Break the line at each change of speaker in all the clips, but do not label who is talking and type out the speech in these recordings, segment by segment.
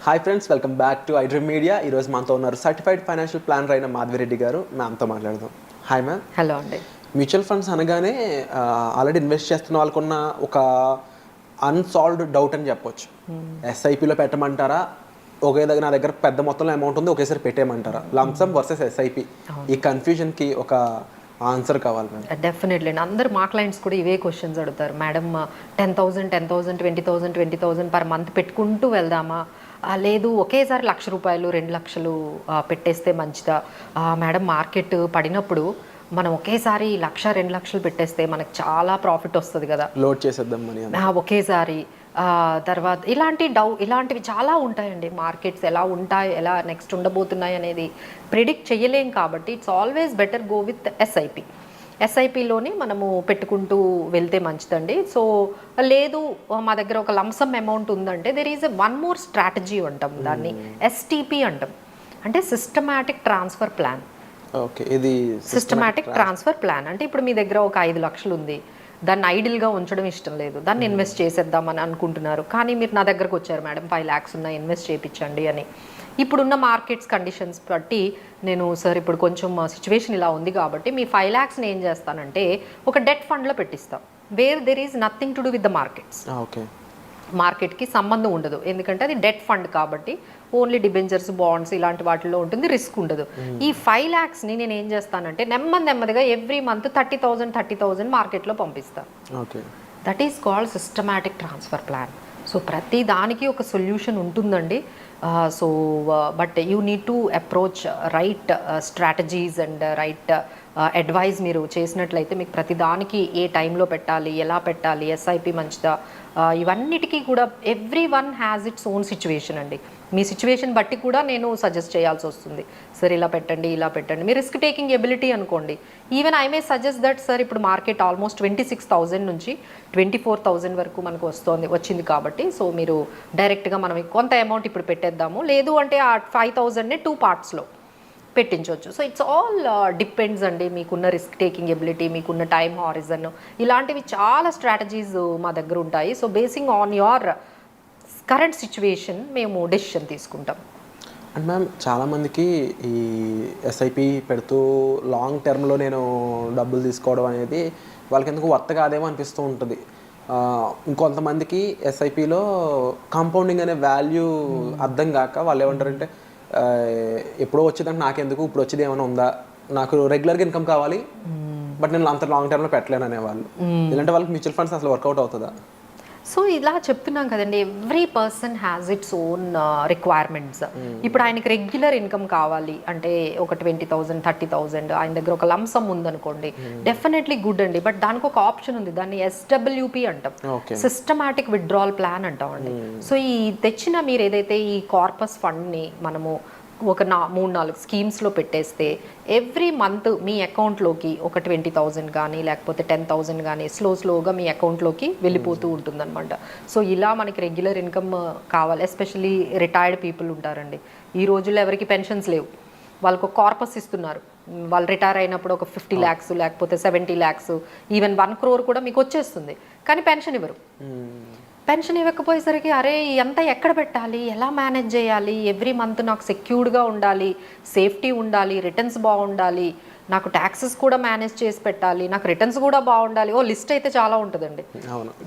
Hi friends, welcome back to iDream media. ఈరోజు మనతో ఉన్నారు సర్టిఫైడ్ ఫైనాన్షియల్ ప్లానర్ అయిన మాధవిరెడ్డి గారు. మ్యామ్తో మాట్లాడదాం. Hi ma'am.
హలో అండి.
మ్యూచువల్ ఫండ్స్ అనగానే ఆల్రెడీ ఇన్వెస్ట్ చేస్తున్న వాళ్ళకున్న ఒక అన్సాల్వ్డ్ డౌట్ అని చెప్పొచ్చు. ఎస్ఐపిలో పెట్టమంటారా, నా దగ్గర పెద్ద మొత్తంలో అమౌంట్ ఉంది, ఒకేసారి పెట్టేయమంటారా? లంసమ్ వర్సెస్ ఎస్ఐపి, ఈ కన్ఫ్యూజన్కి ఒక ఆన్సర్ కావాలి మేడం.
డెఫినెట్లీ అందరు మా క్లయింట్స్ కూడా ఇవే క్వశ్చన్స్ అడుగుతారు. మేడం 10,000 10,000 20,000 పర్ మంత్ పెట్టుకుంటూ వెళ్దామా, లేదు ఒకేసారి ₹1,00,000 2,00,000 పెట్టేస్తే మంచిదా? మేడం మార్కెట్ పడినప్పుడు మనం ఒకేసారి 1,00,000 2,00,000 పెట్టేస్తే మనకు చాలా ప్రాఫిట్ వస్తుంది కదా,
లోడ్ చేసేద్దాం మనీ
ఒకేసారి. తర్వాత ఇలాంటివి చాలా ఉంటాయండి. మార్కెట్స్ ఎలా ఉంటాయి, ఎలా నెక్స్ట్ ఉండబోతున్నాయి అనేది ప్రిడిక్ట్ చేయలేం. కాబట్టి it's always better go with ఎస్ఐపిలోని మనము పెట్టుకుంటూ వెళ్తే మంచిదండి. సో లేదు మా దగ్గర ఒక లంసమ్ అమౌంట్ ఉందంటే there is one more strategy అంటాం, దాన్ని ఎస్టిపి అంటాం, అంటే సిస్టమాటిక్ ట్రాన్స్ఫర్ ప్లాన్.
ఓకే, ఇది
సిస్టమాటిక్ ట్రాన్స్ఫర్ ప్లాన్ అంటే ఇప్పుడు మీ దగ్గర ఒక 5,00,000 ఉంది, దాన్ని ఐడిల్గా ఉంచడం ఇష్టం లేదు, దాన్ని ఇన్వెస్ట్ చేసేద్దామని అనుకుంటున్నారు. కానీ మీరు నా దగ్గరకు వచ్చారు, మేడం 5 lakhs ఉన్నాయి, ఇన్వెస్ట్ చేయించండి అని. ఇప్పుడున్న మార్కెట్స్ కండిషన్స్ బట్టి నేను సార్ ఇప్పుడు కొంచెం సిచ్యువేషన్ ఇలా ఉంది కాబట్టి మీ 5 lakhsని ఏం చేస్తానంటే ఒక డెట్ ఫండ్లో పెట్టిస్తాం, where there is nothing to do with the markets.
Okay,
మార్కెట్కి సంబంధం ఉండదు, ఎందుకంటే అది డెట్ ఫండ్ కాబట్టి ఓన్లీ డిబెంచర్స్, బాండ్స్ ఇలాంటి వాటిల్లో ఉంటుంది, రిస్క్ ఉండదు. ఈ 5 lakhsని నేను ఏం చేస్తానంటే నెమ్మదిగా ఎవ్రీ మంత్ 30,000 మార్కెట్లో పంపిస్తాను.
Okay,
that is called systematic transfer plan. So ప్రతి దానికి ఒక సొల్యూషన్ ఉంటుందండి. But you need to approach right strategies and right advice మీరు చేసినట్లయితే మీకు ప్రతి దానికి ఏ టైంలో పెట్టాలి, ఎలా పెట్టాలి, ఎస్ఐపి మంచిదా, ఇవన్నిటికీ కూడా every one has its own situation అండి. మీ సిచ్యువేషన్ బట్టి కూడా నేను సజెస్ట్ చేయాల్సి వస్తుంది. సార్ ఇలా పెట్టండి, ఇలా పెట్టండి. మీ రిస్క్ టేకింగ్ ఎబిలిటీ అనుకోండి, even I may suggest that sir ఇప్పుడు మార్కెట్ ఆల్మోస్ట్ 26,000 నుంచి 24,000 వరకు మనకు వచ్చింది కాబట్టి సో మీరు డైరెక్ట్గా మనం కొంత అమౌంట్ ఇప్పుడు పెట్టేద్దాము, లేదు అంటే ఆ 5,000ని 2 partsలో పెట్టించవచ్చు. సో ఇట్స్ ఆల్ డిపెండ్స్ అండి, మీకున్న రిస్క్ టేకింగ్ ఎబిలిటీ, మీకున్న టైం హారిజన్, ఇలాంటివి చాలా స్ట్రాటజీస్ మా దగ్గర ఉంటాయి. So basing on your current situation మేము డెసిషన్ తీసుకుంటాం.
అండ్ మ్యామ్ చాలామందికి ఈ ఎస్ఐపి పెడుతూ లాంగ్ టర్మ్లో నేను డబ్బులు తీసుకోవడం అనేది వాళ్ళకి ఎందుకు వర్త కాదేమో అనిపిస్తూ ఉంటుంది. ఇంకొంతమందికి ఎస్ఐపిలో కాంపౌండింగ్ అనే వాల్యూ అర్థం కాక వాళ్ళు ఏమంటారంటే ఎప్పుడో వచ్చేదంటే నాకెందుకు, ఇప్పుడు వచ్చేది ఏమైనా ఉందా, నాకు రెగ్యులర్గా ఇన్కమ్ కావాలి బట్ నేను అంత లాంగ్ టర్మ్లో పెట్టలేను అనేవాళ్ళు. ఇలాంటి వాళ్ళకి మ్యూచువల్ ఫండ్స్ అసలు వర్కౌట్ అవుతుందా?
సో ఇలా చెప్తున్నాం కదండి, every person has its own requirements. ఇప్పుడు ఆయనకి రెగ్యులర్ ఇన్కమ్ కావాలి అంటే ఒక 20,000 30,000 ఆయన దగ్గర ఒక లంసమ్ ఉందనుకోండి, డెఫినెట్లీ గుడ్ అండి. బట్ దానికి ఒక ఆప్షన్ ఉంది, దాన్ని SWP అంటాం, సిస్టమాటిక్ విత్డ్రావల్ ప్లాన్ అంటాం అండి. సో ఈ తెచ్చిన మీరు ఏదైతే ఈ కార్పస్ ఫండ్ని మనము ఒక 3-4 స్కీమ్స్లో పెట్టేస్తే ఎవ్రీ మంత్ మీ అకౌంట్లోకి ఒక 20,000 కానీ లేకపోతే 10,000 కానీ స్లోగా మీ అకౌంట్లోకి వెళ్ళిపోతూ ఉంటుందన్నమాట. సో ఇలా మనకి రెగ్యులర్ ఇన్కమ్ కావాలి. ఎస్పెషల్లీ రిటైర్డ్ పీపుల్ ఉంటారండి, ఈ రోజుల్లో ఎవరికి పెన్షన్స్ లేవు, వాళ్ళకు ఒక కార్పస్ ఇస్తున్నారు, వాళ్ళు రిటైర్ అయినప్పుడు ఒక 50 lakhs లేకపోతే 70 lakhs ఈవెన్ 1 crore కూడా మీకు వచ్చేస్తుంది, కానీ పెన్షన్ ఇవ్వరు. పెన్షన్ ఇవ్వకపోయేసరికి అరే ఎంత ఎక్కడ పెట్టాలి, ఎలా మేనేజ్ చేయాలి, ఎవ్రీ మంత్ నాకు సెక్యూర్డ్గా ఉండాలి, సేఫ్టీ ఉండాలి, రిటర్న్స్ బాగుండాలి, నాకు ట్యాక్సెస్ కూడా మేనేజ్ చేసి పెట్టాలి, నాకు రిటర్న్స్ కూడా బాగుండాలి, లిస్ట్ అయితే చాలా ఉంటుందండి.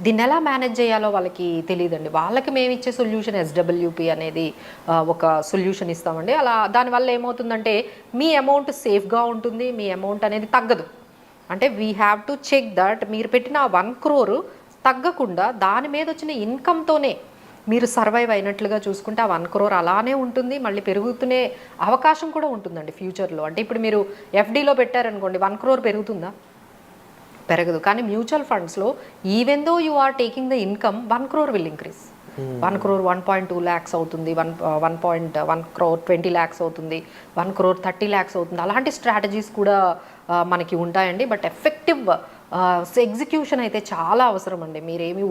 దీన్ని ఎలా మేనేజ్ చేయాలో వాళ్ళకి తెలియదండి. వాళ్ళకి మేము ఇచ్చే సొల్యూషన్ SWP అనేది ఒక సొల్యూషన్ ఇస్తామండి. అలా దానివల్ల ఏమవుతుందంటే మీ అమౌంట్ సేఫ్గా ఉంటుంది, మీ అమౌంట్ అనేది తగ్గదు. అంటే we have to check that మీరు పెట్టిన 1 crore తగ్గకుండా దాని మీద వచ్చిన ఇన్కమ్తోనే మీరు సర్వైవ్ అయినట్లుగా చూసుకుంటే ఆ 1 crore అలానే ఉంటుంది, మళ్ళీ పెరుగుతూనే అవకాశం కూడా ఉంటుందండి ఫ్యూచర్లో. అంటే ఇప్పుడు మీరు FDలో పెట్టారనుకోండి 1 crore పెరుగుతుందా? పెరగదు. కానీ మ్యూచువల్ ఫండ్స్లో even though you are taking the income 1 crore will increase. 1 crore 1.2 lakhs అవుతుంది, 1 crore 20 lakhs అవుతుంది, 1 crore 30 lakhs అవుతుంది. అలాంటి స్ట్రాటజీస్ కూడా మనకి ఉంటాయండి. బట్ ఎఫెక్టివ్ ఎగ్జిక్యూషన్ అయితే చాలా అవసరం అండి. మీరేమి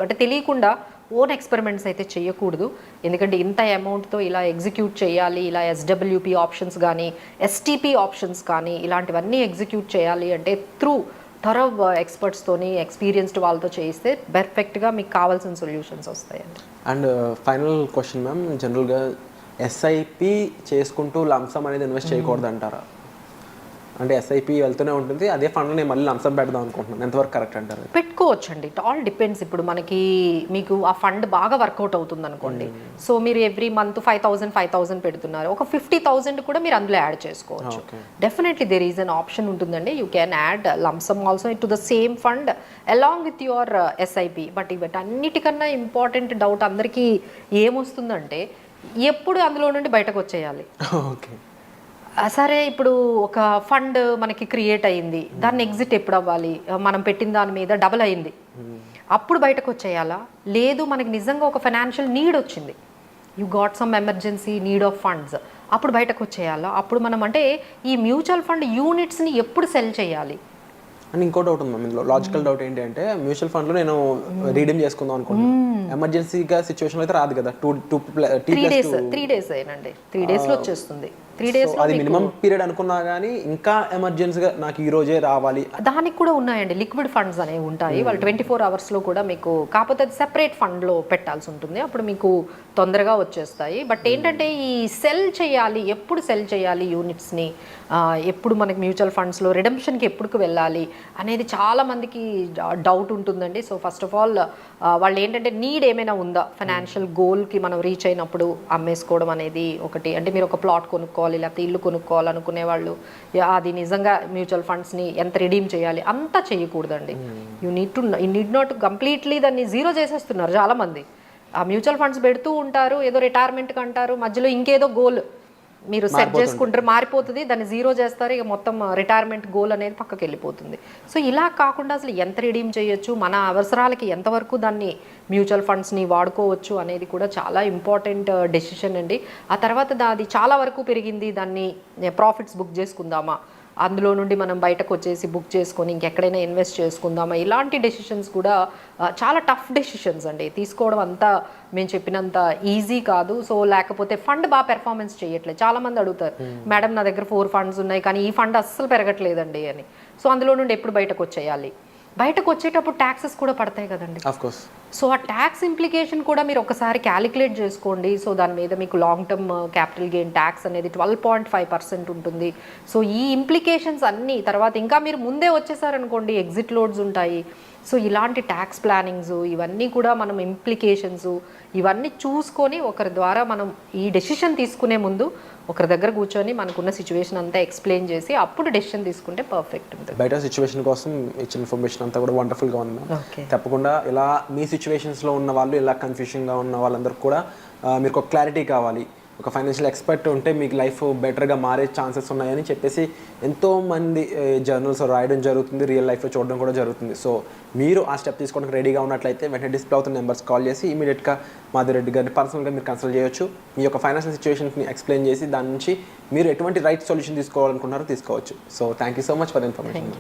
అంటే తెలియకుండా ఓన్ ఎక్స్పెరిమెంట్స్ అయితే చేయకూడదు, ఎందుకంటే ఇంత అమౌంట్తో ఇలా ఎగ్జిక్యూట్ చేయాలి, ఇలా SWP ఆప్షన్స్ కానీ STP ఆప్షన్స్ కానీ ఇలాంటివన్నీ ఎగ్జిక్యూట్ చేయాలి అంటే త్రూ థరో ఎక్స్పర్ట్స్తోని ఎక్స్పీరియన్స్డ్ వాళ్ళతో చేయిస్తే పర్ఫెక్ట్గా మీకు కావాల్సిన సొల్యూషన్స్ వస్తాయండి.
అండ్ ఫైనల్ క్వశ్చన్ మ్యామ్, జనరల్గా ఎస్ఐపి చేసుకుంటూ లంసమ్ అనేది ఇన్వెస్ట్ చేయకూడదు అంటారా? అంటే ఎస్ఐపి వెళ్తూనే ఉంటుంది, అదే ఫండ్ నేను మళ్ళీ లంసమ్ పెడదాం అనుకుంటున్నాను, ఎంతవరకు కరెక్ట్ అంటారు?
పెట్టుకోవచ్చండి. It all depends. ఇప్పుడు మీకు ఆ ఫండ్ బాగా వర్కౌట్ అవుతుంది అనుకోండి, సో మీరు ఎవ్రీ మంత్ 5,000 పెడుతున్నారు, ఒక 50,000 కూడా మీరు అందులో యాడ్ చేసుకోవచ్చు. Definitely there is an option ఉంటుందండి. You can add lump sum also to the same fund along with your SIP. But అన్నిటికన్నా ఇంపార్టెంట్ డౌట్ అందరికీ ఏమొస్తుందంటే, ఎప్పుడు అందులో నుండి బయటకు వచ్చేయాలి.
ఓకే,
సరే ఇప్పుడు ఒక ఫండ్ మనకి క్రియేట్ అయ్యింది, దాన్ని ఎగ్జిట్ ఎప్పుడు అవ్వాలి, మనం పెట్టిన దాని మీద డబుల్ అయింది, అప్పుడు బయటకు వచ్చేయాలా? లేదు మనకి నిజంగా ఒక ఫైనాన్షియల్ నీడ్ వచ్చింది, you got some emergency need of funds, అప్పుడు బయటకు వచ్చేయాలా? అప్పుడు మనం అంటే ఈ మ్యూచువల్ ఫండ్ యూనిట్స్ని ఎప్పుడు సెల్ చేయాలి
అండ్ ఇంకో డౌట్ ఉంది మ్యామ్ ఇందులో. లాజికల్ డౌట్ ఏంటి అంటే, మ్యూచువల్ ఫండ్లో నేను రీడీమ్ చేసుకుందాం అనుకుంటున్నాను, ఎమర్జెన్సీగా సిచ్యువేషన్ అయితే రాదు కదా,
3 days అయినండి, 3 daysలో వచ్చేస్తుంది. 3 days
అది మినిమం పీరియడ్ అనుకున్నా కానీ ఇంకా ఎమర్జెన్సీగా నాకు ఈ రోజే రావాలి,
దానికి కూడా ఉన్నాయండి. లిక్విడ్ ఫండ్స్ అనేవి ఉంటాయి, వాళ్ళు 24 hours కూడా మీకు, కాకపోతే అది సెపరేట్ ఫండ్లో పెట్టాల్సి ఉంటుంది, అప్పుడు మీకు తొందరగా వచ్చేస్తాయి. బట్ ఏంటంటే ఈ సెల్ చేయాలి, ఎప్పుడు సెల్ చేయాలి యూనిట్స్ని, ఎప్పుడు మనకి మ్యూచువల్ ఫండ్స్లో రిడెంప్షన్కి ఎప్పుడు వెళ్ళాలి అనేది చాలా మందికి డౌట్ ఉంటుందండి. సో ఫస్ట్ ఆఫ్ ఆల్ వాళ్ళు ఏంటంటే నీడ్ ఏమైనా ఉందా, ఫైనాన్షియల్ గోల్కి మనం రీచ్ అయినప్పుడు అమ్మేసుకోవడం అనేది ఒకటి. అంటే మీరు ఒక ప్లాట్ కొనుక్కోవాలి, లేకపోతే ఇల్లు కొనుక్కోవాలనుకునే వాళ్ళు అది నిజంగా మ్యూచువల్ ఫండ్స్ని ఎంత రిడీమ్ చేయాలి అంతా చేయకూడదండి. యూ నీడ్ నాట్ కంప్లీట్లీ దాన్ని జీరో చేసేస్తున్నారు చాలామంది. ఆ మ్యూచువల్ ఫండ్స్ పెడుతూ ఉంటారు, ఏదో రిటైర్మెంట్కి అంటారు, మధ్యలో ఇంకేదో గోల్ మీరు సెట్ చేసుకుంటారు, మారిపోతుంది, దాన్ని జీరో చేస్తారు, ఇక మొత్తం రిటైర్మెంట్ గోల్ అనేది పక్కకి వెళ్ళిపోతుంది. సో ఇలా కాకుండా అసలు ఎంత రిడీమ్ చేయొచ్చు, మన అవసరాలకి ఎంతవరకు దాన్ని మ్యూచువల్ ఫండ్స్ని వాడుకోవచ్చు అనేది కూడా చాలా ఇంపార్టెంట్ డెసిషన్ అండి. ఆ తర్వాత అది చాలా వరకు పెరిగింది, దాన్ని ప్రాఫిట్స్ బుక్ చేసుకుందామా, అందులో నుండి మనం బయటకు వచ్చేసి బుక్ చేసుకొని ఇంకెక్కడైనా ఇన్వెస్ట్ చేసుకుందామా, ఇలాంటి డెసిషన్స్ కూడా చాలా టఫ్ డెసిషన్స్ అండి. తీసుకోవడం అంతా మేము చెప్పినంత ఈజీ కాదు. సో లేకపోతే ఫండ్ బాగా పెర్ఫార్మెన్స్ చేయట్లేదు, చాలామంది అడుగుతారు, మేడం నా దగ్గర 4 funds ఉన్నాయి కానీ ఈ ఫండ్ అస్సలు పెరగట్లేదండి అని. సో అందులో నుండి ఎప్పుడు బయటకు వచ్చేయాలి? బయటకు వచ్చేటప్పుడు ట్యాక్సెస్ కూడా పడతాయి కదండి. సో ఆ ట్యాక్స్ ఇంప్లికేషన్ కూడా మీరు ఒకసారి క్యాలిక్యులేట్ చేసుకోండి. సో దాని మీద మీకు long term capital gain tax అనేది 12.5% ఉంటుంది. సో ఈ ఇంప్లికేషన్స్ అన్నీ తర్వాత ఇంకా మీరు ముందే వచ్చేసారనుకోండి, ఎగ్జిట్ లోడ్స్ ఉంటాయి. సో ఇలాంటి ట్యాక్స్ ప్లానింగ్స్ ఇవన్నీ కూడా మనం ఇంప్లికేషన్స్ ఇవన్నీ చూసుకొని ఒకరి ద్వారా మనం ఈ డెసిషన్ తీసుకునే ముందు ఒకరి దగ్గర కూర్చొని మనకున్న సిచ్యువేషన్ అంతా ఎక్స్ప్లెయిన్ చేసి అప్పుడు డెసిషన్ తీసుకుంటే పర్ఫెక్ట్ ఉంటుంది.
బయట సిచ్యువేషన్ కోసం ఇచ్చిన ఇన్ఫర్మేషన్ అంతా కూడా వండర్ఫుల్గా ఉంది. తప్పకుండా ఇలా మీ సిచ్యువేషన్స్లో ఉన్న వాళ్ళు, ఇలా కన్ఫ్యూషన్గా ఉన్న వాళ్ళందరికీ కూడా మీకు ఒక క్లారిటీ కావాలి, ఒక ఫైనాన్షియల్ ఎక్స్పర్ట్ ఉంటే మీకు లైఫ్ బెటర్గా మారే ఛాన్సెస్ ఉన్నాయని చెప్పేసి ఎంతోమంది జర్నల్స్ రాయడం జరుగుతుంది, రియల్ లైఫ్లో చూడడం కూడా జరుగుతుంది. సో మీరు ఆ స్టెప్ తీసుకోవడానికి రెడీగా ఉన్నట్లయితే వెంటనే డిస్ప్లే అవుతున్న నెంబర్స్ కాల్ చేసి ఇమీడియట్గా మాధురెడ్డి గారిని పర్సనల్గా మీరు కన్సల్ట్ చేయొచ్చు. మీ యొక్క ఫైనాన్షియల్ సిచ్యువేషన్స్ని ఎక్స్ప్లెయిన్ చేసి దాని నుంచి మీరు ఎటువంటి రైట్ సొల్యూషన్ తీసుకోవాలనుకున్నారో తీసుకోవచ్చు. So thank you so much for information.